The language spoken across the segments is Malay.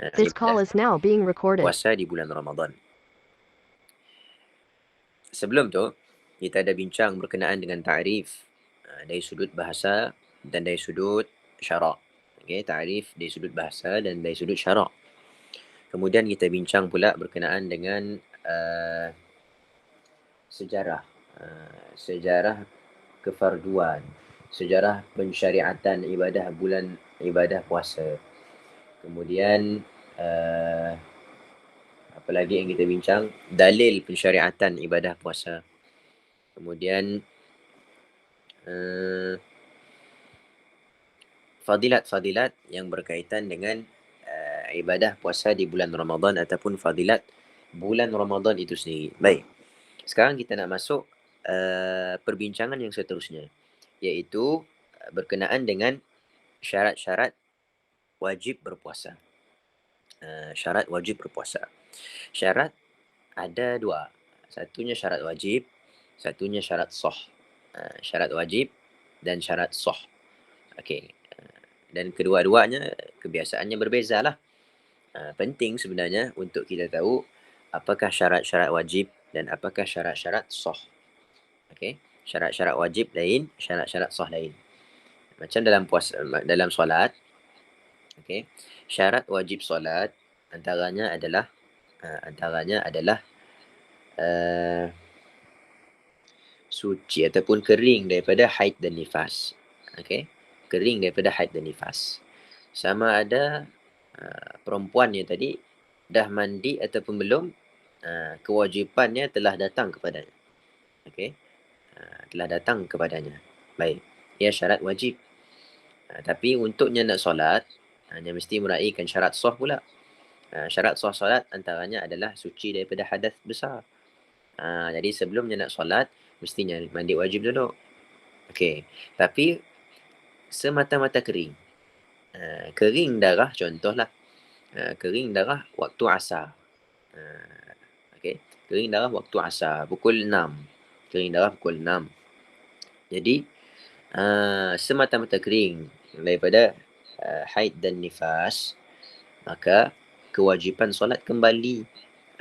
This call is now being recorded. Puasa di bulan Ramadan. Sebelum tu, kita ada bincang berkenaan dengan ta'rif dari sudut bahasa dan dari sudut syarak. Okey, ta'rif dari sudut bahasa dan dari sudut syarak. Kemudian kita bincang pula berkenaan dengan sejarah. Sejarah kefarduan, sejarah pensyariatan ibadah bulan ibadah puasa. Kemudian apa lagi yang kita bincang? Dalil pensyariatan ibadah puasa. Kemudian fadilat-fadilat yang berkaitan dengan ibadah puasa di bulan Ramadan ataupun fadilat bulan Ramadan itu sendiri. Baik. Sekarang kita nak masuk perbincangan yang seterusnya, iaitu berkenaan dengan syarat-syarat wajib berpuasa. Syarat wajib berpuasa. Syarat ada dua. Satunya syarat wajib, satunya syarat sah. Syarat wajib dan syarat sah. Okey. Dan kedua-duanya kebiasaannya berbezalah. Penting sebenarnya untuk kita tahu apakah syarat-syarat wajib dan apakah syarat-syarat sah. Okey. Syarat-syarat wajib lain, syarat-syarat sah lain. Macam dalam solat. Okey. Syarat wajib solat antaranya adalah suci ataupun kering daripada haid dan nifas. Okey. Kering daripada haid dan nifas. Sama ada perempuannya tadi dah mandi ataupun belum, kewajipannya telah datang kepadanya. Okey. Telah datang kepadanya. Baik. Ia syarat wajib. Tapi untuknya nak solat, dia mesti meraihkan syarat sah pula. Syarat sah solat antaranya adalah suci daripada hadas besar. Jadi sebelumnya nak solat, mestinya mandi wajib dulu. Okey. Tapi semata-mata kering. Kering darah contohlah. Kering darah waktu asar. Okey. Kering darah waktu asar pukul 6. Kering darah pukul 6. Jadi semata-mata kering daripada haid dan nifas, maka kewajipan solat kembali.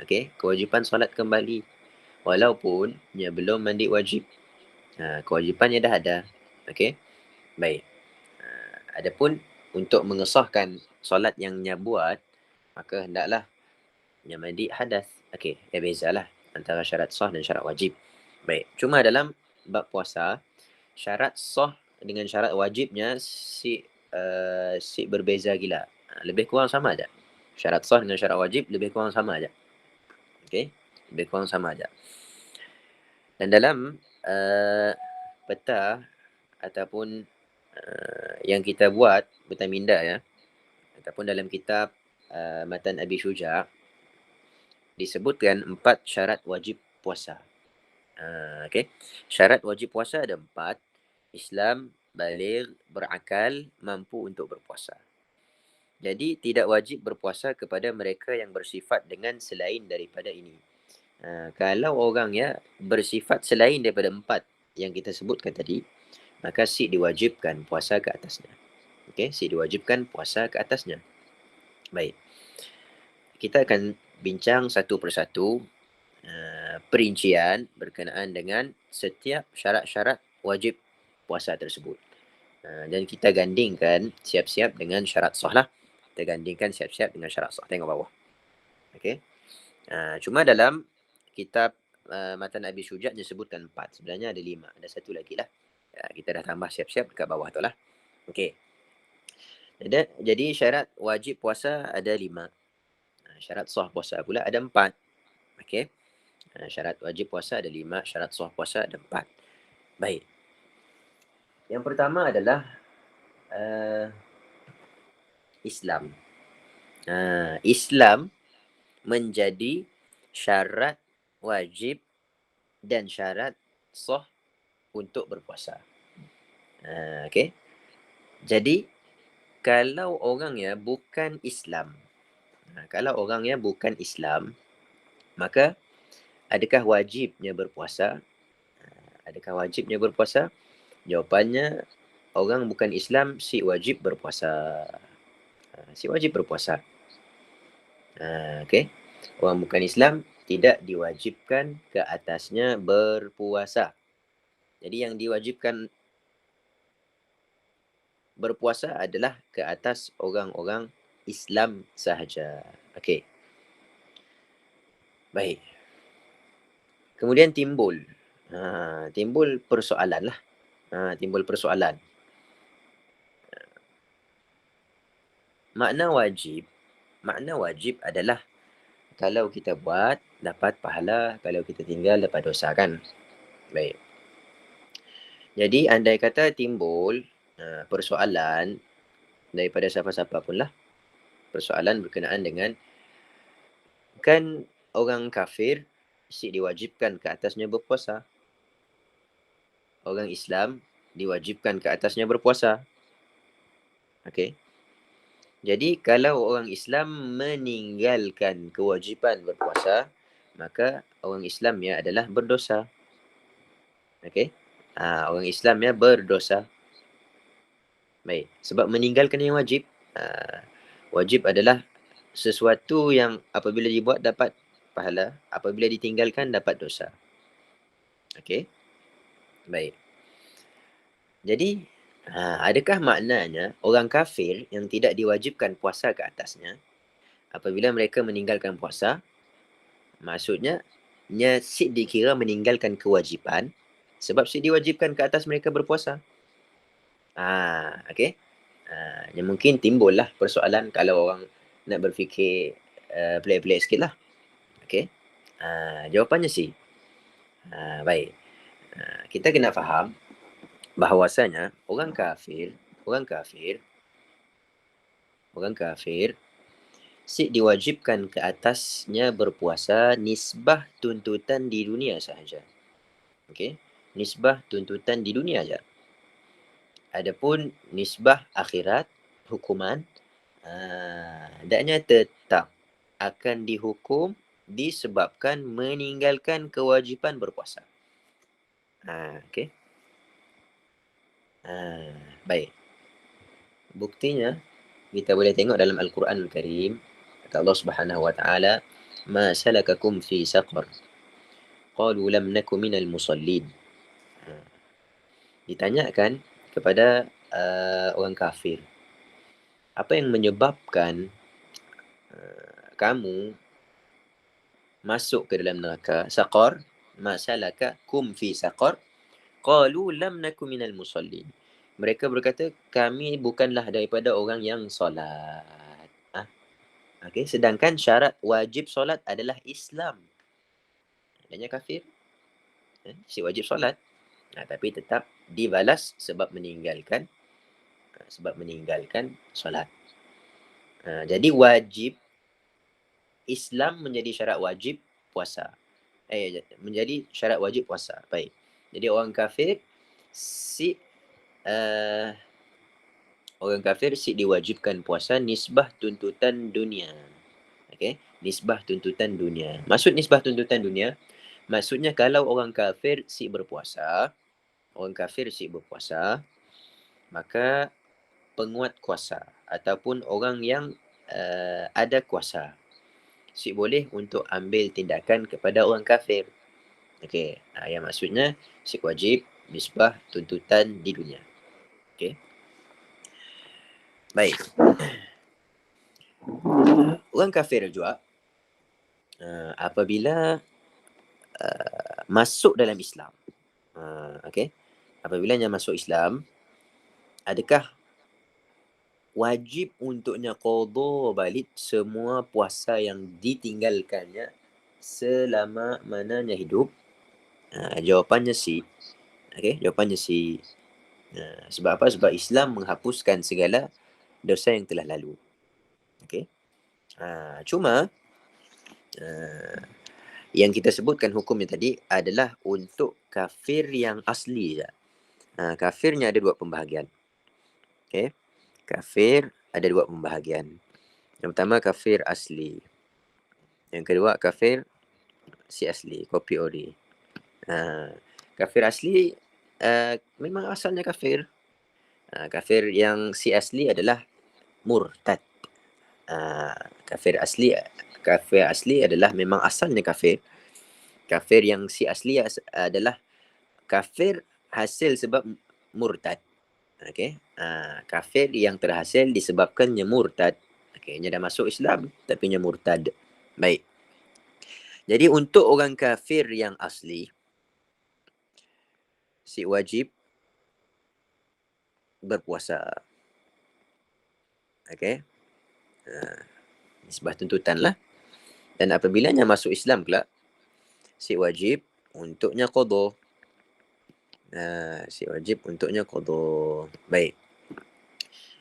Okey, kewajipan solat kembali walaupun dia belum mandi wajib. Kewajipannya dah ada. Okey. Baik. Adapun untuk mengesahkan solat yang dia buat, maka hendaklah dia mandi hadas. Okey, bezalah antara syarat sah dan syarat wajib. Baik, cuma dalam bab puasa, syarat sah dengan syarat wajibnya si berbeza gila. Lebih kurang sama aja. Syarat sah dengan syarat wajib lebih kurang sama aja. Okey, lebih kurang sama aja. Dan dalam peta ataupun yang kita buat peta minda ya, ataupun dalam kitab Matan Abi Syuja' disebutkan 4 syarat wajib puasa. Okey. Syarat wajib puasa ada 4. Islam, baligh, berakal, mampu untuk berpuasa. Jadi tidak wajib berpuasa kepada mereka yang bersifat dengan selain daripada ini. Kalau orang ya bersifat selain daripada 4 yang kita sebutkan tadi, maka si diwajibkan puasa ke atasnya. Okey, si diwajibkan puasa ke atasnya. Baik. Kita akan bincang satu persatu perincian berkenaan dengan setiap syarat-syarat wajib puasa tersebut. Dan kita gandingkan siap-siap dengan syarat sah lah. Kita gandingkan siap-siap dengan syarat sah. Tengok bawah. Okey. Cuma dalam kitab Matan Abi Syuja' disebutkan 4. Sebenarnya ada 5. Ada satu lagi lah. Kita dah tambah siap-siap dekat bawah tu lah. Okey. Jadi syarat wajib puasa ada 5. Syarat sah puasa pula ada 4. Okey. Syarat wajib puasa ada 5. Syarat sah puasa ada 4. Baik. Yang pertama adalah Islam. Islam menjadi syarat wajib dan syarat sah untuk berpuasa. Okey. Jadi kalau orangnya bukan Islam, maka adakah wajibnya berpuasa? Adakah wajibnya berpuasa? Jawapannya, orang bukan Islam si wajib berpuasa. Si wajib berpuasa. Okey. Orang bukan Islam tidak diwajibkan ke atasnya berpuasa. Jadi yang diwajibkan berpuasa adalah ke atas orang-orang Islam sahaja. Okey. Baik. Kemudian timbul persoalan lah. Timbul persoalan. Makna wajib adalah kalau kita buat dapat pahala, kalau kita tinggal dapat dosa kan. Baik. Jadi andai kata timbul persoalan daripada siapa-siapa pun lah, persoalan berkenaan dengan kan orang kafir diwajibkan ke atasnya berpuasa. Orang Islam diwajibkan ke atasnya berpuasa. Okey. Jadi kalau orang Islam meninggalkan kewajipan berpuasa, maka orang Islamnya adalah berdosa. Okey. Orang Islamnya berdosa. Baik. Sebab meninggalkan yang wajib. Wajib adalah sesuatu yang apabila dibuat dapat pahala, apabila ditinggalkan dapat dosa. Okey. Baik. Jadi, adakah maknanya orang kafir yang tidak diwajibkan puasa ke atasnya, apabila mereka meninggalkan puasa, maksudnya Sid dikira meninggalkan kewajipan sebab Sid diwajibkan ke atas mereka berpuasa. Okey. Yang mungkin timbullah persoalan kalau orang nak berfikir pelik-pelik sikit lah. Okey. Jawapannya si. Baik. Kita kena faham bahawasanya orang kafir Sid diwajibkan ke atasnya berpuasa nisbah tuntutan di dunia sahaja. Okey. Nisbah tuntutan di dunia saja. Adapun nisbah akhirat, hukuman, hendaknya tetap akan dihukum disebabkan meninggalkan kewajipan berpuasa. Okey. Baik. Buktinya kita boleh tengok dalam Al-Quranul Karim, kata Allah Subhanahu wa taala, "Ma salakakum fi saqar? Qalu lam naku minal musallin." Ditanyakan kepada orang kafir, apa yang menyebabkan kamu masuk ke dalam neraka saqar? Ma salakakum fi saqar? Qalu lam naku minal musallin. Mereka berkata, kami bukanlah daripada orang yang solat. Okey, sedangkan syarat wajib solat adalah Islam. Adanya kafir, si wajib solat. Tapi tetap dibalas sebab meninggalkan solat. Jadi wajib Islam menjadi syarat wajib puasa. Menjadi syarat wajib puasa. Baik. Jadi orang kafir diwajibkan puasa nisbah tuntutan dunia. Okey, nisbah tuntutan dunia. Maksud nisbah tuntutan dunia, maksudnya kalau orang kafir berpuasa, maka penguat kuasa ataupun orang yang ada kuasa boleh untuk ambil tindakan kepada orang kafir. Okey, yang maksudnya wajib nisbah tuntutan di dunia. Okey. Baik. Orang kafir juga apabila masuk dalam Islam. Okey. Apabila dia masuk Islam, adakah wajib untuknya qada balik semua puasa yang ditinggalkannya selama mananya hidup? Jawapannya si. Okey, jawapannya si. Sebab apa? Sebab Islam menghapuskan segala dosa yang telah lalu. Okey. Cuma yang kita sebutkan hukumnya tadi adalah untuk kafir yang asli. Kafirnya ada dua pembahagian. Okey. Kafir ada dua pembahagian. Yang pertama kafir asli. Yang kedua kafir si asli, kopi ori. Kafir asli memang asalnya kafir. Kafir yang si asli adalah murtad. Kafir asli Kafir asli adalah memang asalnya kafir. Kafir yang si asli adalah kafir hasil sebab murtad. Okey. Kafir yang terhasil disebabkannya murtad. Okey, dia dah masuk Islam tapi dia murtad. Baik. Jadi untuk orang kafir yang asli, si wajib berpuasa. Okey. Nisbah tuntutan lah. Dan apabila masuk Islam pula, si wajib untuknya qada. Si wajib untuknya qada. Baik.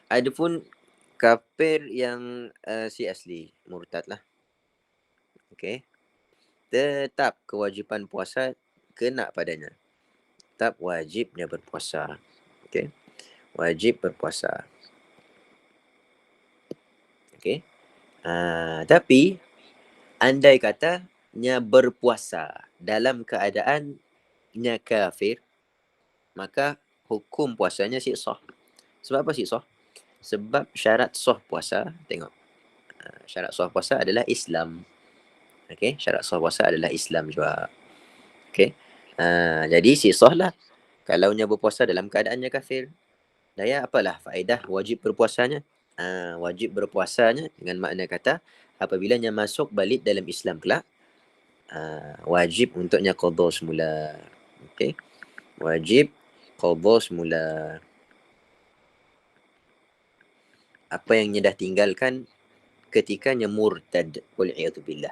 Adapun kafir yang si asli, murtad lah. Okey. Tetap kewajipan puasa kena padanya. Tetap wajibnya berpuasa. Okey. Wajib berpuasa. Okey. Tapi andai kata nya berpuasa dalam keadaan nya kafir, maka hukum puasanya sah. Sebab apa sah? Sebab syarat sah puasa, tengok. Syarat sah puasa adalah Islam. Okey, syarat sah puasa adalah Islam juga. Okey. Jadi sah lah kalau nya berpuasa dalam keadaannya kafir. Daya apalah faedah wajib berpuasanya? Wajib berpuasanya dengan makna kata apabila nya masuk balik dalam Islam kelak, wajib untuknya qada semula. Okey. Wajib qada semula. Apa yang nya dah tinggalkan ketika nya murtad, wal'iyadzubillah.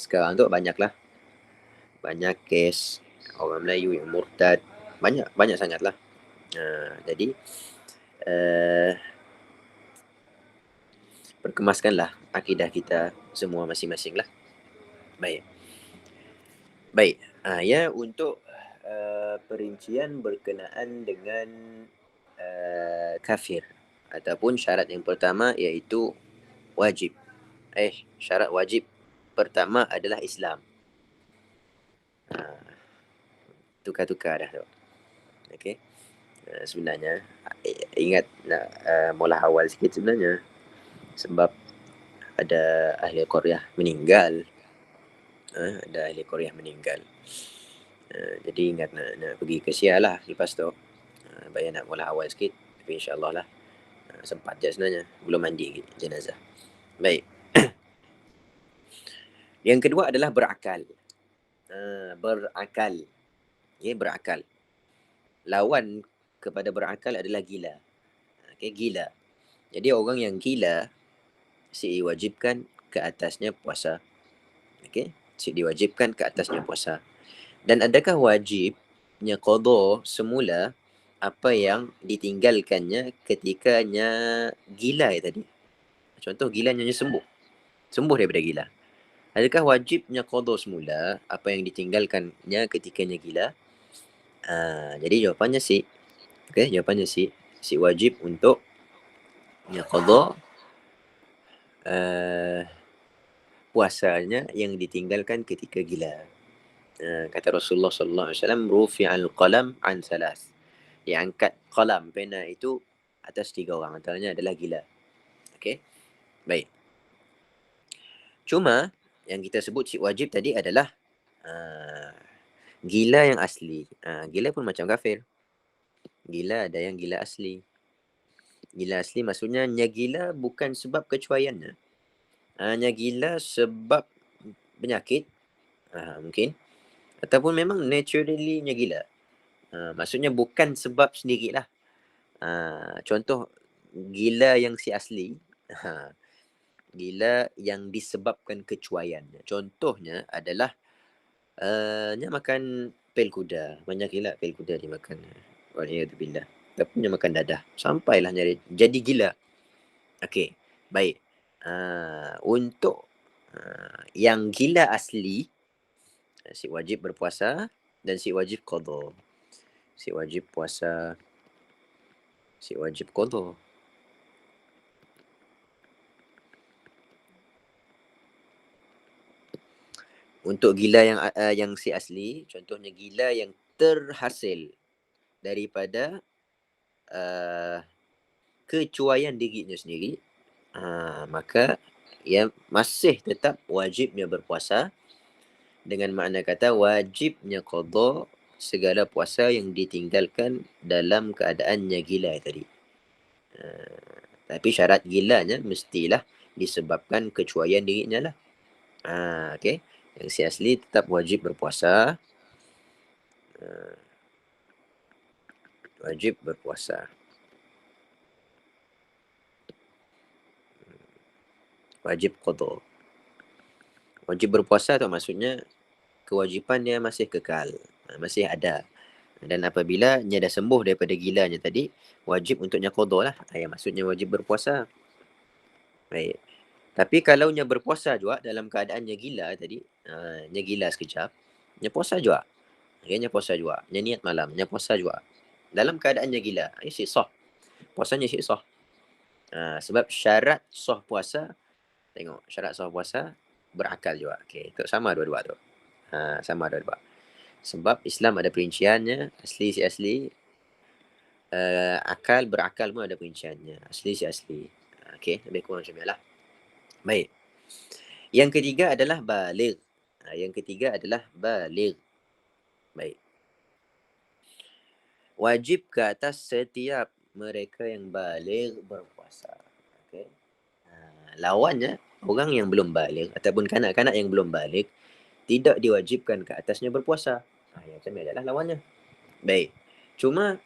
Sekarang tu banyaklah. Banyak kes orang Melayu yang murtad. Banyak sangatlah. Jadi perkemaskanlah akidah kita semua masing-masing lah. Baik. Ya, untuk perincian berkenaan dengan kafir ataupun syarat yang pertama iaitu wajib. Syarat wajib pertama adalah Islam. Tukar-tukar dah tu. Okey. Sebenarnya ingat nak mula awal sikit sebenarnya, sebab ada ahli Korea meninggal. Ada ahli Korea meninggal. Jadi ingat nak pergi ke Syia lah lepas tu. Bayar nak mula awal sikit, tapi insyaAllah lah. Sempat je sebenarnya, belum mandi jenazah. Baik. Yang kedua adalah berakal. Berakal. Berakal. Lawan kepada berakal adalah gila. Gila. Jadi orang yang gila, si diwajibkan ke atasnya puasa. Si diwajibkan ke atasnya puasa. Dan adakah wajibnya qada semula apa yang ditinggalkannya ketikanya gila tadi? Contoh gilanya sembuh daripada gila. Adakah wajibnya qada semula apa yang ditinggalkannya ketikanya gila? Jadi jawapannya si. Jawapannya si wajib untuk qada puasanya yang ditinggalkan ketika gila. Kata Rasulullah sallallahu alaihi wasallam, rufi'al qalam an salas. Diangkat qalam, pena itu atas 3 orang, antaranya adalah gila. Okey. Baik. Cuma yang kita sebut si wajib tadi adalah gila yang asli. Gila pun macam kafir. Gila ada yang gila asli. Gila asli maksudnya nya gila bukan sebab kecuaiannya. Nya gila sebab penyakit. Mungkin. Ataupun memang naturally nya gila. Maksudnya bukan sebab sendirilah. Contoh gila yang si asli. Gila yang disebabkan kecuaiannya. Contohnya adalah nya makan pel kuda. Banyak gila pel kuda dia makan. Wal'iyadzubillah. Tapi dia makan dadah. Sampailah jadi gila. Okey. Baik. Untuk yang gila asli, si wajib berpuasa dan si wajib qada. Si wajib puasa, si wajib qada. Untuk gila yang si asli, contohnya gila yang terhasil daripada kecuaian dirinya sendiri, maka ia masih tetap wajibnya berpuasa, dengan makna kata wajibnya qada segala puasa yang ditinggalkan dalam keadaannya gila tadi. Tapi syarat gilanya mestilah disebabkan kecuaian dirinya lah. Okey. Yang si asli tetap wajib berpuasa. Wajib berpuasa. Wajib qada. Wajib berpuasa tu maksudnya kewajipan dia masih kekal. Masih ada. Dan apabila dia dah sembuh daripada gilanya tadi, wajib untuknya qada lah. Yang maksudnya wajib berpuasa. Baik. Tapi kalau dia berpuasa juga dalam keadaannya gila tadi, dia gila sekejap, dia puasa juga. Okay, dia puasa juga. Dia niat malam, dia puasa juga. Dalam keadaannya gila, syik sah. Puasanya syik sah. Sebab syarat sah puasa, tengok, syarat sah puasa berakal juga. Okay, itu sama dua-dua tu. Sama dua-dua. Sebab Islam ada perinciannya, asli si asli, akal berakal pun ada perinciannya, asli si asli. Okay, lebih kurang macam ni lah. Baik. Yang ketiga adalah baligh. Yang ketiga adalah baligh. Baik. Wajib ke atas setiap mereka yang baligh berpuasa. Okay. Lawannya, orang yang belum baligh ataupun kanak-kanak yang belum baligh tidak diwajibkan ke atasnya berpuasa. Yang macam ni adalah lawannya. Baik. Cuma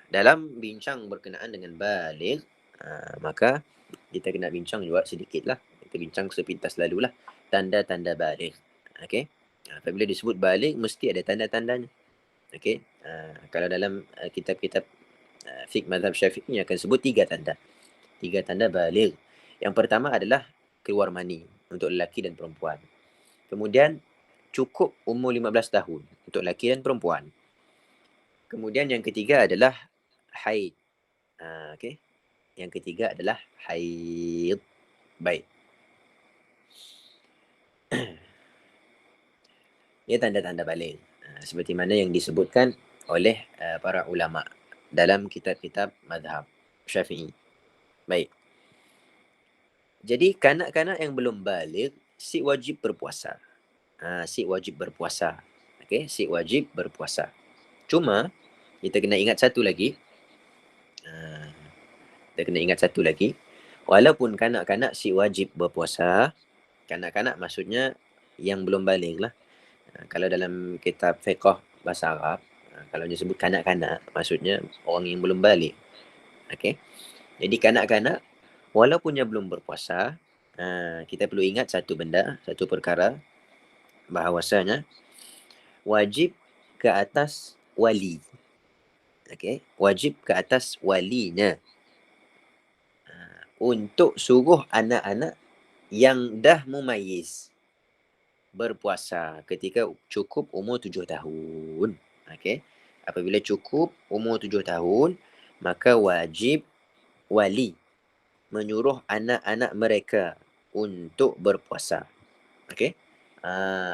dalam bincang berkenaan dengan baligh, maka kita kena bincang juga sedikit lah. Kita bincang sepintas lalu lah. Tanda-tanda baligh. Okay. Apabila disebut baligh, mesti ada tanda-tandanya. Okay. Kalau dalam kitab-kitab fiqh mazhab Syafi'i akan sebut 3 tanda. 3 tanda baligh. Yang pertama adalah keluar mani untuk lelaki dan perempuan. Kemudian cukup umur 15 tahun untuk lelaki dan perempuan. Kemudian yang ketiga adalah haid. Okay. Yang ketiga adalah haid. Baik. Ia tanda-tanda baligh. Seperti mana yang disebutkan oleh para ulama dalam kitab-kitab mazhab Syafi'i. Baik. Jadi kanak-kanak yang belum baligh si wajib berpuasa. Si wajib berpuasa. Okey, si wajib berpuasa. Cuma kita kena ingat satu lagi. Kita kena ingat satu lagi. Walaupun kanak-kanak si wajib berpuasa, kanak-kanak maksudnya yang belum baligh lah. Kalau dalam kitab fiqh bahasa Arab, kalau disebut kanak-kanak maksudnya orang yang belum baligh. Okey. Jadi kanak-kanak walaupun dia belum berpuasa, kita perlu ingat satu benda, satu perkara, bahawasanya wajib ke atas wali. Okay? Wajib ke atas walinya untuk suruh anak-anak yang dah mumayyiz berpuasa ketika cukup umur 7 tahun. Okay? Apabila cukup umur 7 tahun, maka wajib wali menyuruh anak-anak mereka untuk berpuasa. Okey.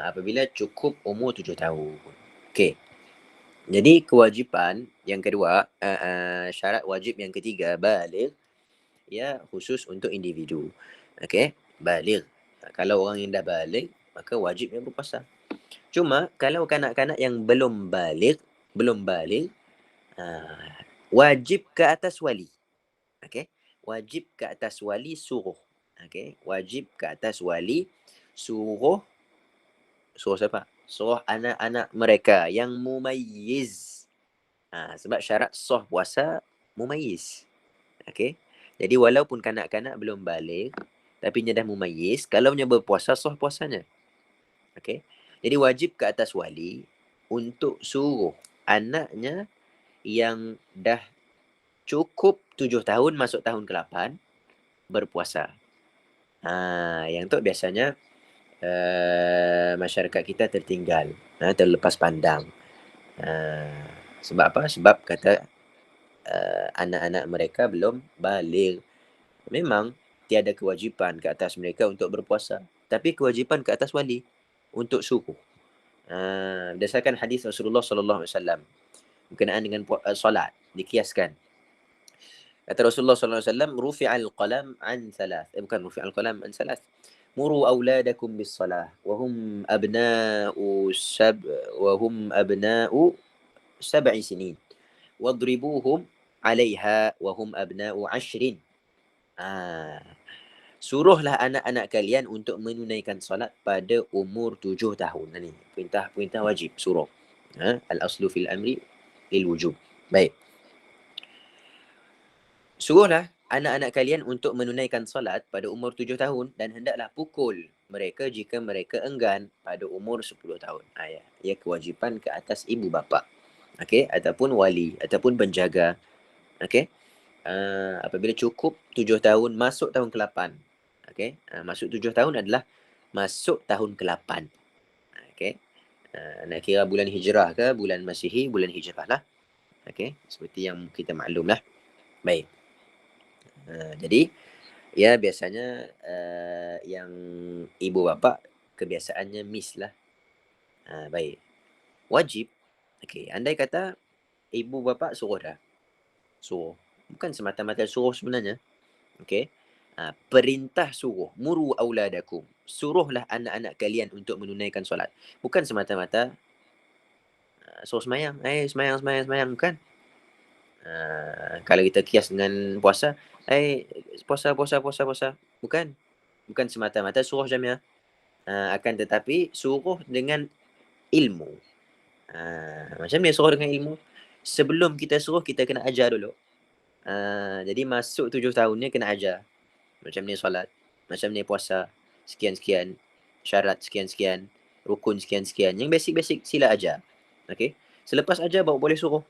Apabila cukup umur 7 tahun. Okey. Jadi kewajipan yang kedua, syarat wajib yang ketiga, baligh, ya khusus untuk individu. Okey, baligh. Kalau orang yang dah baligh, maka wajibnya berpuasa. Cuma kalau kanak-kanak yang belum baligh, wajib ke atas wali. Okey. Wajib ke atas wali suruh. Okey. Wajib ke atas wali suruh siapa? Suruh anak-anak mereka yang mumayyiz. Sebab syarat sah puasa mumayyiz. Okey. Jadi walaupun kanak-kanak belum baligh tapi dia dah mumayyiz, kalau dia berpuasa sah puasanya. Okey. Jadi wajib ke atas wali untuk suruh anaknya yang dah cukup 7 tahun masuk tahun ke-8 berpuasa. Yang tu biasanya masyarakat kita tertinggal, terlepas pandang. Sebab apa? Sebab kata anak-anak mereka belum baligh. Memang tiada kewajipan ke atas mereka untuk berpuasa, tapi kewajipan ke atas wali untuk suruh. Berdasarkan hadis Rasulullah sallallahu alaihi wasallam berkenaan dengan solat, dikiaskan. Kata Rasulullah sallallahu alaihi wasallam, "Rufi'al qalam an thalath." Bukan rufi'al qalam an thalath. Muru auladakum bis salah wa hum abna'u sab'i sinin. Wadribuhum 'alaiha wa hum abna'u 'ashrin. Ah, suruhlah anak-anak kalian untuk menunaikan solat pada umur 7 tahun. Ini perintah wajib, suruh. Al-aslu fil amri lil wujub. Baik. Suruhlah anak-anak kalian untuk menunaikan solat pada umur 7 tahun dan hendaklah pukul mereka jika mereka enggan pada umur 10 tahun. Ya. Ia kewajipan ke atas ibu bapa. Okey, ataupun wali, ataupun penjaga. Okey. Apabila cukup 7 tahun, masuk tahun ke-8. Okey. Masuk 7 tahun adalah masuk tahun ke-8. Okey. Nak kira bulan hijrah ke, bulan Masihi, bulan hijrah lah. Okey, seperti yang kita maklumlah. Baik. Jadi ya biasanya yang ibu bapa kebiasaannya miss lah. Baik. Wajib. Okey, andai kata ibu bapa suruh dah. Suruh. Bukan semata-mata suruh sebenarnya. Okey. Perintah suruh. Muru auladakum. Suruhlah anak-anak kalian untuk menunaikan solat. Bukan semata-mata suruh semayang. Semayang. Bukan. Kalau kita kias dengan puasa, puasa. Bukan semata-mata suruh jamnya. Akan tetapi suruh dengan ilmu. Macam ni suruh dengan ilmu? Sebelum kita suruh, kita kena ajar dulu. Jadi masuk 7 tahun ni kena ajar. Macam ni solat, macam ni puasa, sekian-sekian, syarat sekian-sekian, rukun sekian-sekian. Yang basic-basic sila ajar. Okey. Selepas ajar baru boleh suruh.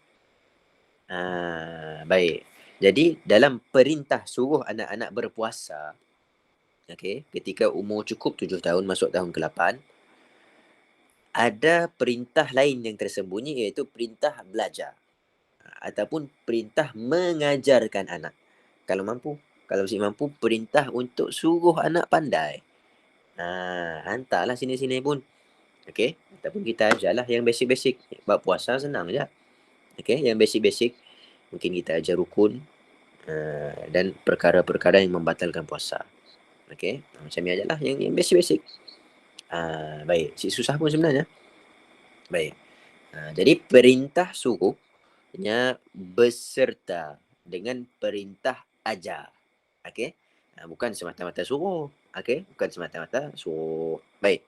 Baik. Jadi dalam perintah suruh anak-anak berpuasa, okey, ketika umur cukup 7 tahun masuk tahun ke-8, ada perintah lain yang tersembunyi, iaitu perintah belajar ataupun perintah mengajarkan anak. Kalau masih mampu, perintah untuk suruh anak pandai. Hantarlah sini-sini pun. Okey, ataupun kita ajarlah yang basic-basic. Bab puasa senang je. Okey, yang basic-basic mungkin kita ajar rukun dan perkara-perkara yang membatalkan puasa. Okey, macam ni ajalah yang basic-basic. Baik, susah pun sebenarnya. Baik. Jadi perintah suruhnya beserta dengan perintah ajar. Okey. Bukan semata-mata suruh. Okey, bukan semata-mata suruh. Baik.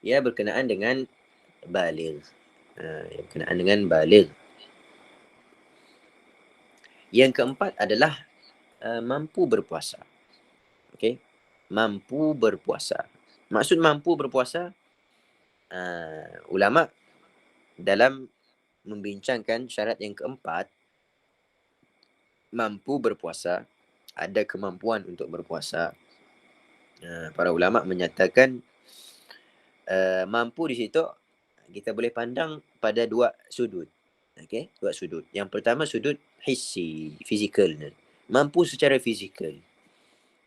Ia berkenaan dengan baligh. Yang keempat adalah mampu berpuasa. Okey. Mampu berpuasa. Maksud mampu berpuasa, ulama dalam membincangkan syarat yang keempat, mampu berpuasa, ada kemampuan untuk berpuasa. Para ulama menyatakan mampu di situ kita boleh pandang pada dua sudut. Okey, dua sudut. Yang pertama sudut hissi, fizikal. Mampu secara fizikal.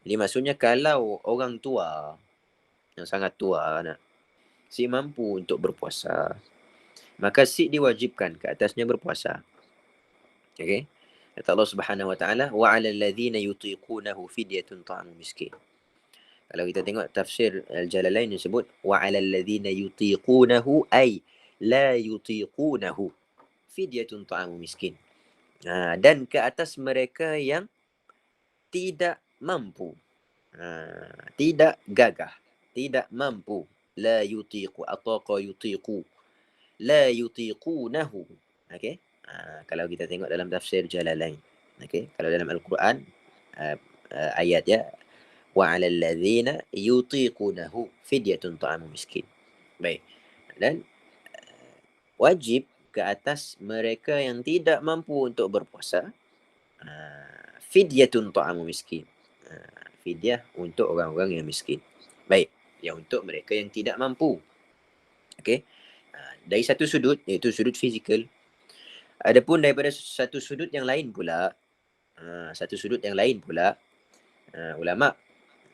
Jadi maksudnya kalau orang tua yang sangat tua si mampu untuk berpuasa, maka si diwajibkan ke atasnya berpuasa. Okey. Kata Allah Subhanahu Wa Taala, wa 'alal ladzina yutiqunahu fidyatun ta'amu miskin. Kalau kita tengok tafsir Al-Jalalain yang sebut wa 'alal ladzina yutiqunahu ay la yutiqunahu fidyatun ta'amu miskin. Dan ke atas mereka yang tidak mampu, tidak gagah, tidak mampu, la yutiqu, ataqa yutiqu, la yutiqunahu. Okey. Kalau kita tengok dalam tafsir Jalalain, okey, kalau dalam Al-Quran ayat ya, wa 'alal ladzina yutiqunahu fidyatun ta'amu miskin. Baik. Dan wajib ke atas mereka yang tidak mampu untuk berpuasa, fidyatun ta'amu miskin. Fidyah untuk orang-orang yang miskin. Baik, yang untuk mereka yang tidak mampu. Okey. Dari satu sudut, iaitu sudut fizikal. Adapun daripada satu sudut yang lain pula, ulama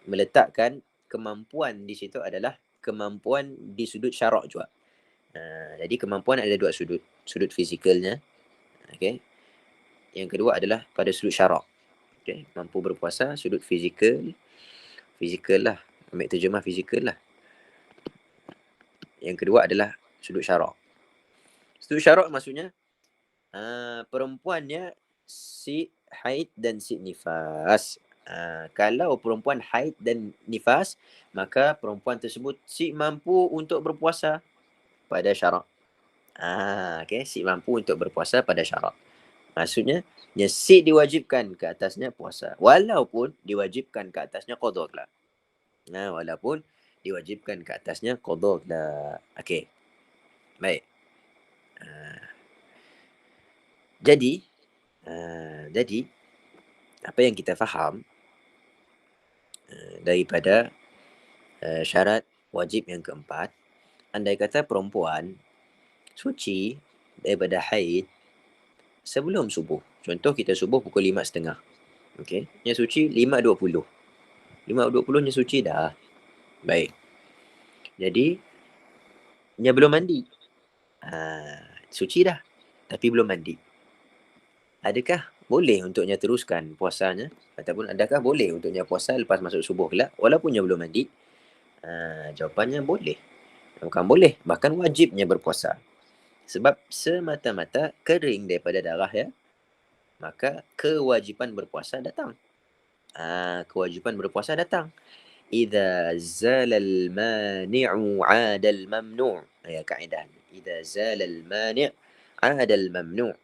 meletakkan kemampuan di situ adalah kemampuan di sudut syarak juga. Jadi kemampuan ada dua sudut. Sudut fizikalnya, okey, Yang kedua adalah pada sudut syarak. Okay. Mampu berpuasa, sudut fizikal lah. Ambil terjemah fizikal lah. Yang kedua adalah sudut syarak. Sudut syarak maksudnya perempuannya si haid dan si nifas. Kalau perempuan haid dan nifas, maka perempuan tersebut si mampu untuk berpuasa pada syarak. Okay, si mampu untuk berpuasa pada syarak. Maksudnya, si diwajibkan ke atasnya puasa. Walaupun diwajibkan ke atasnya qadha lah. Walaupun diwajibkan ke atasnya qadha lah. Okey. Baik. Jadi apa yang kita faham daripada syarat wajib yang keempat, andai kata perempuan suci daripada haid sebelum subuh. Contoh kita subuh pukul 5.30. Okey, nya suci 5.20. 5.20 nya suci dah. Baik. Jadi nya belum mandi. Suci dah tapi belum mandi. Adakah boleh untuknya teruskan puasanya ataupun adakah boleh untuknya puasa lepas masuk subuh kelak walaupun nya belum mandi? Jawapannya boleh. Bukan boleh, bahkan wajibnya berpuasa. Sebab semata-mata kering daripada darah ya, maka kewajipan berpuasa datang. Kewajipan berpuasa datang. Idza zalal mani'u 'adal mamnu'. Ya kaedah. Idza zalal mani' 'adal mamnu'.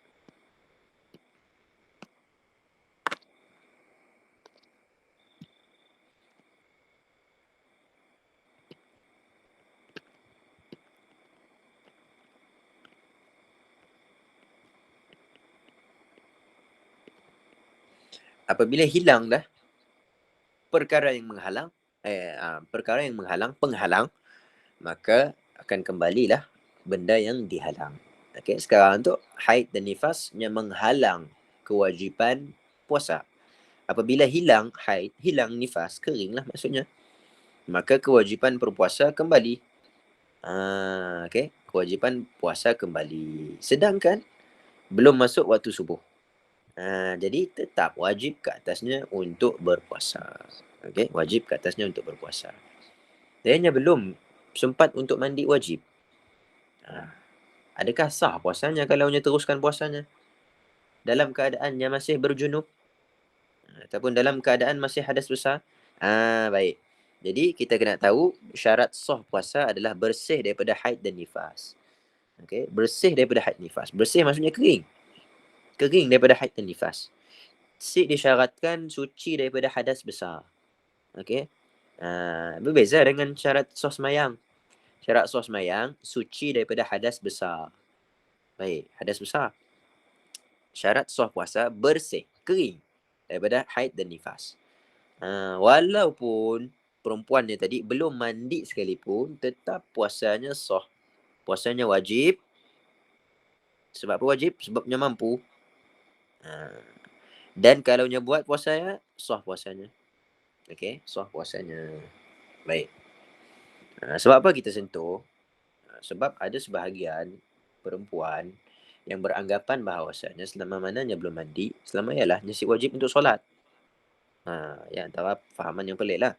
Apabila hilang dah perkara yang menghalang, penghalang, maka akan kembalilah benda yang dihalang. Okey, sekarang untuk haid dan nifas yang menghalang kewajipan puasa. Apabila hilang haid, hilang nifas, keringlah maksudnya, maka kewajipan berpuasa kembali. Okey, kewajipan puasa kembali. Sedangkan belum masuk waktu subuh. Jadi tetap wajib ke atasnya untuk berpuasa. Okey, wajib ke atasnya untuk berpuasa. Dia belum sempat untuk mandi wajib. Adakah sah puasanya kalau dia teruskan puasanya dalam keadaannya masih berjunub ataupun dalam keadaan masih hadas besar? Baik. Jadi kita kena tahu syarat sah puasa adalah bersih daripada haid dan nifas. Okey, bersih daripada haid nifas. Bersih maksudnya kering. Kering daripada haid dan nifas. Disyaratkan suci daripada hadas besar. Okey. Berbeza dengan syarat sah semayang. Syarat sah semayang suci daripada hadas besar. Baik, hadas besar. Syarat sah puasa bersih, kering daripada haid dan nifas. Walaupun perempuannya tadi belum mandi sekalipun, tetap puasanya sah. Puasanya wajib. Sebab apa wajib? Sebabnya mampu. Dan kalau dia buat puasanya, sah puasanya. Okey, sah puasanya. Baik. Sebab apa kita sentuh? Sebab ada sebahagian perempuan yang beranggapan bahawasanya selama mana dia belum mandi, selama ialah dia wajib untuk solat. Ya antara fahaman yang pelik lah.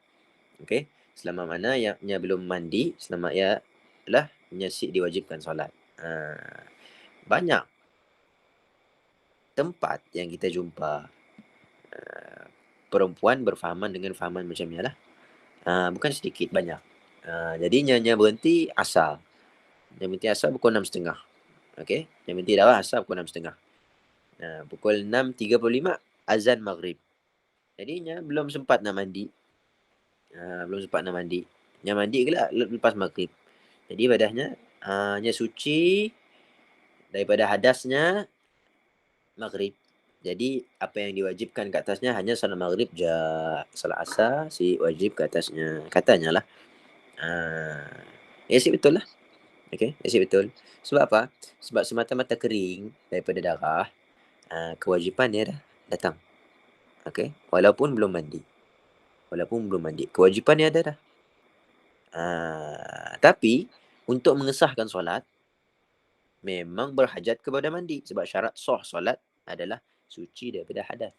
Okey, selama mana yang dia belum mandi, selama ialah dia diwajibkan solat. Banyak tempat yang kita jumpa perempuan berfahaman dengan fahaman macam ni lah. Bukan sedikit, banyak. Jadinya dia berhenti asar. Dia berhenti asar pukul 6.30. Okey, dia berhenti darah asar pukul 6.30. Pukul 6.35 azan maghrib. Jadinya belum sempat nak mandi. Dia mandi ke lepas maghrib. Jadi badahnya dia suci daripada hadasnya maghrib. Jadi apa yang diwajibkan ke atasnya hanya salat maghrib je. Salat asar si wajib ke atasnya. Katanya lah. Si betul lah. Okey, si betul. Sebab apa? Sebab semata-mata kering daripada darah, kewajipan dia dah datang. Okey, walaupun belum mandi. Kewajipan dia ada dah. Tapi untuk mengesahkan solat memang berhajat kepada mandi sebab syarat sah solat adalah suci daripada hadas.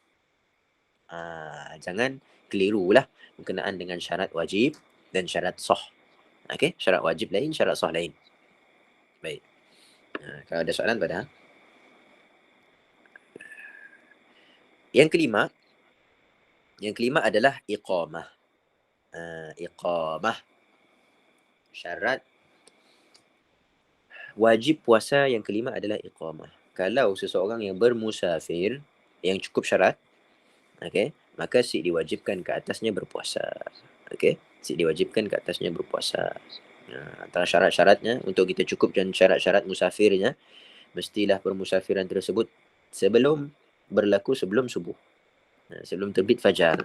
Jangan kelirulah berkenaan dengan syarat wajib dan syarat sah. Okey, syarat wajib lain, syarat sah lain. Baik. Kalau ada soalan pada. Yang kelima adalah iqamah. Iqamah. Syarat wajib puasa yang kelima adalah iqamah. Kalau seseorang yang bermusafir yang cukup syarat, okey, maka si diwajibkan ke atasnya berpuasa. Okey, si diwajibkan ke atasnya berpuasa. Antara syarat-syaratnya untuk kita cukupkan syarat-syarat musafirnya, mestilah permusafiran tersebut sebelum subuh. Sebelum terbit fajar.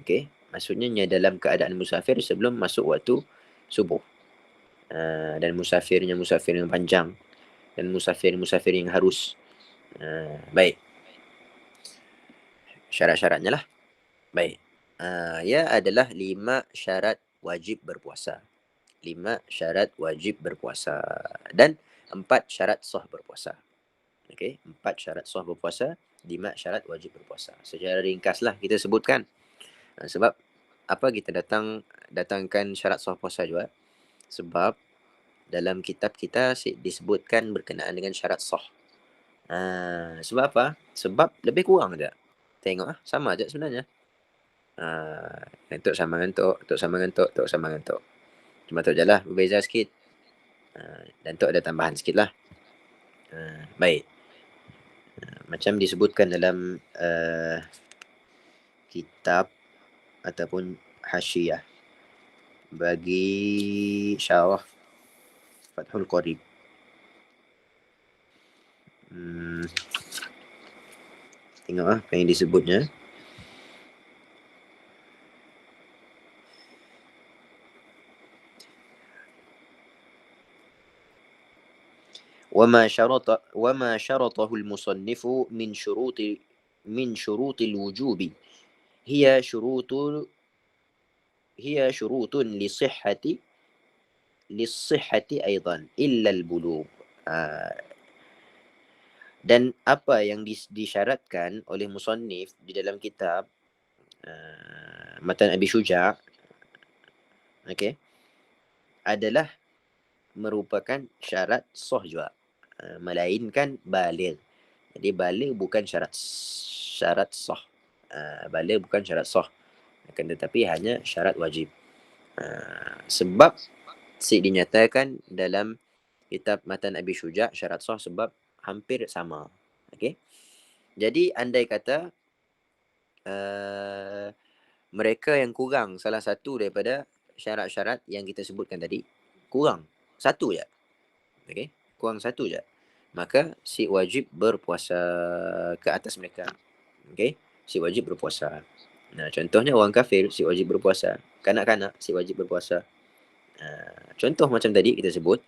Okey, maksudnya dalam keadaan musafir sebelum masuk waktu subuh. Dan musafir yang panjang dan musafir yang harus. Baik. Syarat-syaratnya lah. Baik. Ia adalah 5 syarat wajib berpuasa. 5 syarat wajib berpuasa dan 4 syarat sah berpuasa. Okey, 4 syarat sah berpuasa, 5 syarat wajib berpuasa. Secara ringkaslah kita sebutkan. Sebab apa kita datangkan syarat sah puasa juga? Sebab dalam kitab kita disebutkan berkenaan dengan syarat sah. Sebab apa? Sebab lebih kurang je. Tengok sama je sebenarnya. Ngantuk sama ngantuk, ngantuk sama ngantuk, ngantuk sama ngantuk. Cuma tu je lah, berbeza sikit. Dan tu ada tambahan sikit lah. Baik. Macam disebutkan dalam kitab ataupun hasyiah bagi syarah Fathul Qarib. Tengok apa yang disebutnya. وما شرطه المصنف من شروط الوجوب هي شروط للصحة أيضا إلا البلوغ. Dan apa yang disyaratkan oleh musannif di dalam kitab Matan Abi Syuja', okey, adalah merupakan syarat sah juga, melainkan baligh. Jadi baligh bukan syarat sah. Baligh bukan syarat sah, akan tetapi hanya syarat wajib. Sebab dinyatakan dalam kitab Matan Abi Syuja' syarat sah sebab hampir sama. Okey. Jadi andai kata mereka yang kurang salah satu daripada syarat-syarat yang kita sebutkan tadi, kurang satu je. Okey, kurang satu je. Maka si wajib berpuasa ke atas mereka. Okey, si wajib berpuasa. Contohnya orang kafir si wajib berpuasa, kanak-kanak si wajib berpuasa. Contoh macam tadi kita sebut,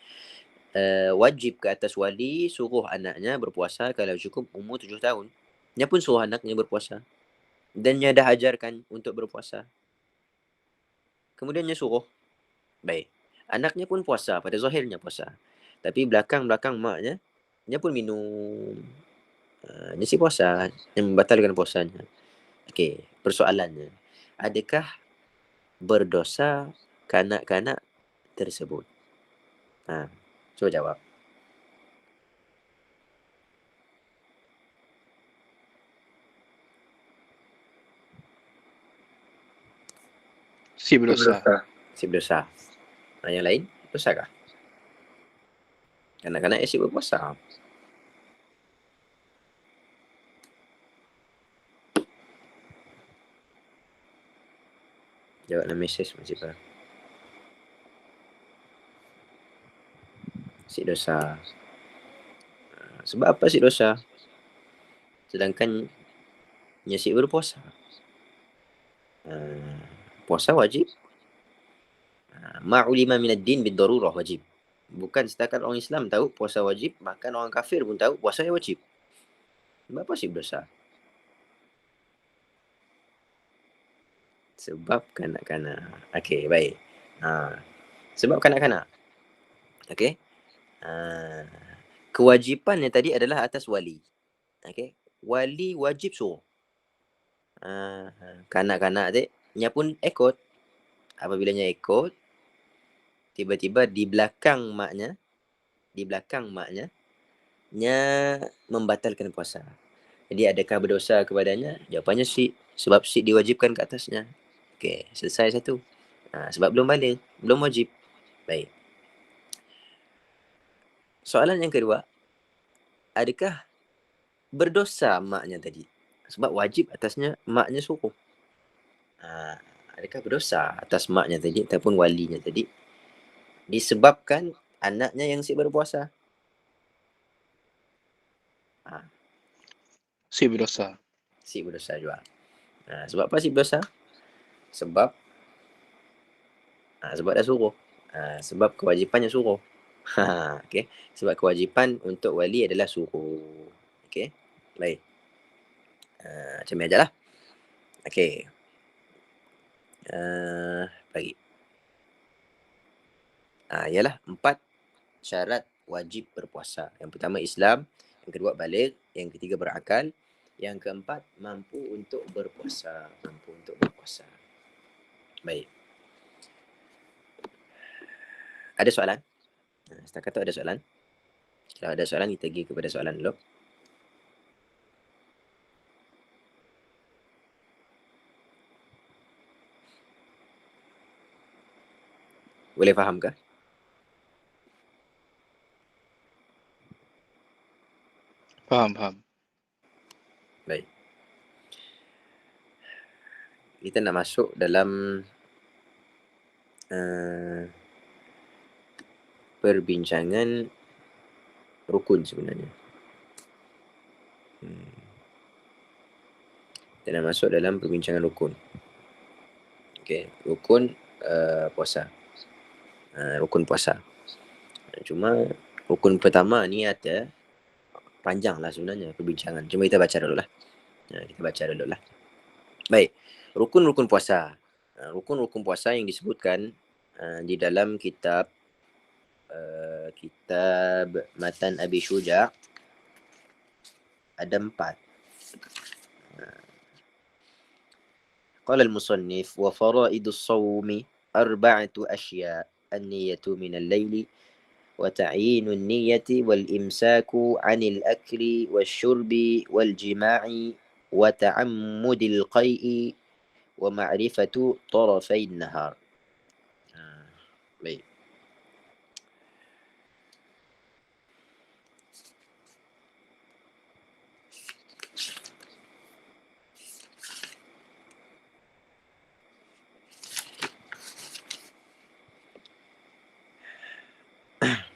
wajib ke atas wali suruh anaknya berpuasa kalau cukup umur 7 tahun. Dia pun suruh anaknya berpuasa. Dan dia dah ajarkan untuk berpuasa. Kemudian dia suruh. Baik. Anaknya pun puasa, pada zahirnya puasa. Tapi belakang-belakang maknya, dia pun minum. Dia si puasa, yang membatalkan puasanya. Okey, persoalannya, adakah berdosa kanak-kanak tersebut? Cuba jawab. Si berdosa. Si berdosa. Yang lain, dosakah? Kanak-kanak asyik berpuasa. Jawab dalam mesej macam apa? Si dosa. Sebab apa si dosa? Sedangkan dia si berpuasa. Puasa wajib. Ma'ulima minad din bid-darurah wajib. Bukan setakat orang Islam tahu puasa wajib, bahkan orang kafir pun tahu puasa wajib. Sebab apa si berdosa? Sebab kanak-kanak. Okey, baik. Sebab kanak-kanak. Okey. Kewajipan yang tadi adalah atas wali. Okey. wali wajib suruh. Kanak-kanak tu nya pun ikut. Apabila nya ikut, tiba-tiba di belakang maknya nya membatalkan puasa. Jadi adakah berdosa kepadanya? Jawapannya si, sebab si diwajibkan ke atasnya. Okey, selesai satu. Sebab belum balik, belum wajib. Baik. Soalan yang kedua, adakah berdosa maknya tadi? Sebab wajib atasnya maknya suruh. Adakah berdosa atas maknya tadi ataupun walinya tadi disebabkan anaknya yang si berpuasa? Si berdosa. Si berdosa juga. Sebab apa si berdosa? Sebab dah suruh. Sebab kewajipannya suruh. Okey. Sebab kewajipan untuk wali adalah suruh. Okey. Baik. Macam ni ajalah. Okey. Bagi. Ialah 4 syarat wajib berpuasa. Yang pertama Islam, yang kedua baligh, yang ketiga berakal, yang keempat mampu untuk berpuasa. Baik. Ada soalan? Setakat tu ada soalan? Kalau ada soalan, kita pergi kepada soalan dulu. Boleh faham ke? Faham. Baik. Kita nak masuk dalam perbincangan rukun sebenarnya. Kita nak masuk dalam perbincangan rukun. Okey, rukun puasa. Rukun puasa. Cuma rukun pertama ni ada panjang lah sebenarnya perbincangan. Cuma kita baca dulu lah. Baik. Rukun-rukun puasa. Rukun-rukun puasa yang disebutkan di dalam kitab Matan Abi Syuja' ada 4. Qala al-musannif wa faraidus shaumi 4 asya' an-niyyatu min al-laili wa ta'yinun niyyati wal imsaku 'anil akli wasyurbi wal jima'i wa ta'ammudil qai'i wa ma'rifatu tarafain nahar. Baik.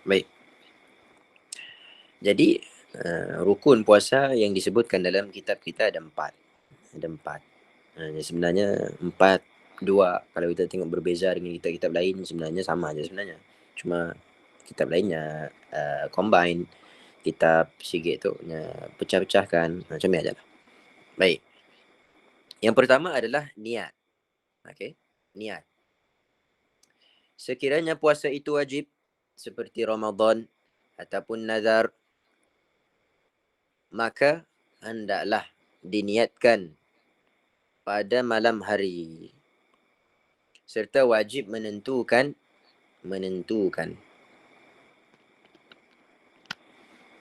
Baik. Jadi rukun puasa yang disebutkan dalam kitab kita ada 4. Sebenarnya 4, 2 kalau kita tengok berbeza dengan kitab-kitab lain sebenarnya sama aja sebenarnya. Cuma kitab lainnya combine, kitab sikit tu pecah-pecahkan, macam ni ajalah. Baik. Yang pertama adalah niat. Okey, niat. Sekiranya puasa itu wajib seperti Ramadan ataupun nazar, maka hendaklah diniatkan pada malam hari serta wajib menentukan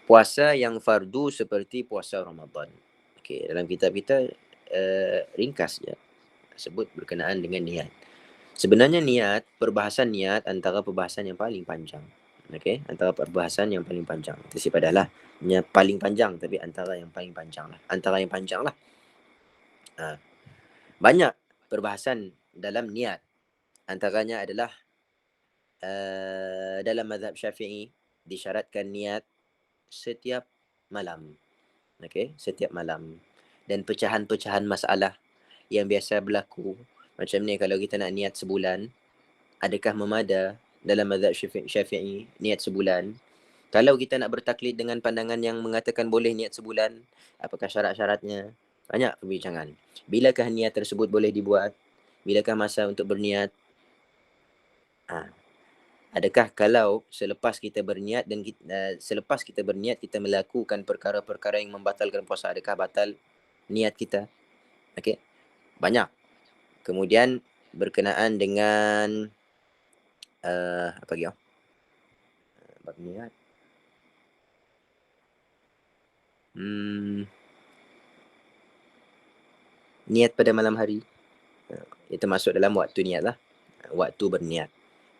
puasa yang fardu seperti puasa Ramadan. Okey, dalam kitab kita ringkas je sebut berkenaan dengan niat. Sebenarnya niat, perbahasan niat antara perbahasan yang paling panjang. Okey, antara perbahasan yang paling panjang. Tersipadahlah paling panjang tapi antara yang paling panjang lah. Banyak perbahasan dalam niat. Antaranya adalah dalam mazhab Syafi'i disyaratkan niat setiap malam. Okey, setiap malam. Dan pecahan-pecahan masalah yang biasa berlaku macam ni, kalau kita nak niat sebulan, adakah memada dalam mazhab Syafi'i niat sebulan? Kalau kita nak bertaklid dengan pandangan yang mengatakan boleh niat sebulan, apakah syarat-syaratnya? Banyak perbincangan. Bilakah niat tersebut boleh dibuat? Bilakah masa untuk berniat? Adakah kalau selepas kita berniat dan selepas kita berniat kita melakukan perkara-perkara yang membatalkan puasa, adakah batal niat kita? Okey. Banyak. Kemudian berkenaan dengan apa lagi? Bab niat. Niat pada malam hari. Itu masuk dalam waktu niat lah. Waktu berniat.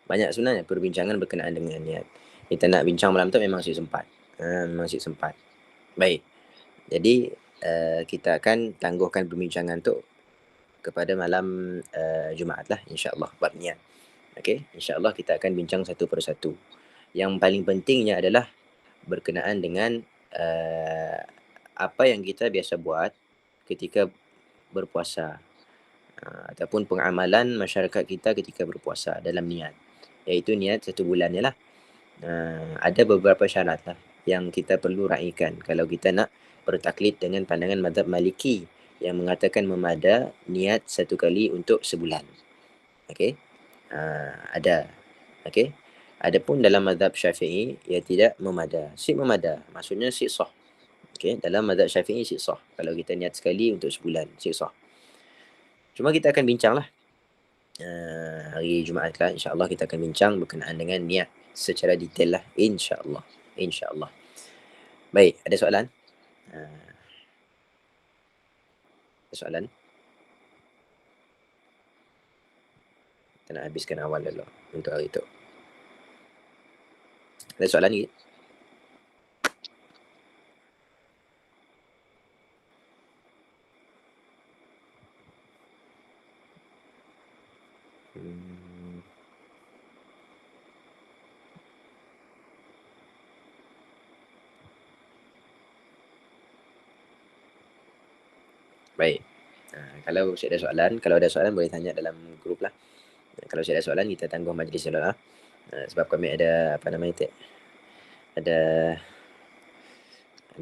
Banyak sebenarnya perbincangan berkenaan dengan niat. Kita nak bincang malam tu memang asyik sempat. Memang asyik sempat. Baik. Jadi kita akan tangguhkan perbincangan tu kepada malam Jumaat lah, insya-Allah, bab niat. Okey, insya-Allah kita akan bincang satu persatu. Yang paling pentingnya adalah berkenaan dengan apa yang kita biasa buat ketika berpuasa, ataupun pengamalan masyarakat kita ketika berpuasa dalam niat, iaitu niat 1 bulan ni lah. Ada beberapa syarat lah yang kita perlu raikan kalau kita nak bertaklid dengan pandangan mazhab Maliki yang mengatakan memada niat 1 kali untuk sebulan. Okey. Ada. Okey. Adapun dalam mazhab Syafi'i ia tidak memada. Memada maksudnya sah. Okey, dalam mazhab Syafi'i sah. Kalau kita niat sekali untuk sebulan, sah. Cuma kita akan bincanglah hari Jumaat lah, insya-Allah kita akan bincang berkenaan dengan niat secara detail lah, insya-Allah. Insya-Allah. Baik, ada soalan? Ada soalan? Kita nak habiskan awal dulu untuk hari itu. Ada soalan lagi? Baik. Kalau saya ada soalan, boleh tanya dalam grup lah. Kalau saya ada soalan, kita tangguh majlis dulu lah. Sebab kami ada, apa nama itu? Ada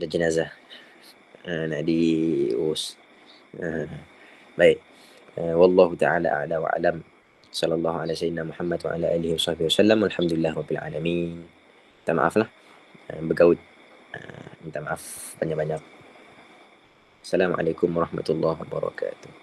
jenazah. Nak diurus. Baik. Wallahu ta'ala a'la wa alam. Sallallahu ala sayyidina Muhammad wa ala alihi wa sahbihi wasallam. Alhamdulillah rabbil alamin. Minta maaf lah. Bergaut. Minta maaf banyak-banyak. Assalamualaikum warahmatullahi wabarakatuh.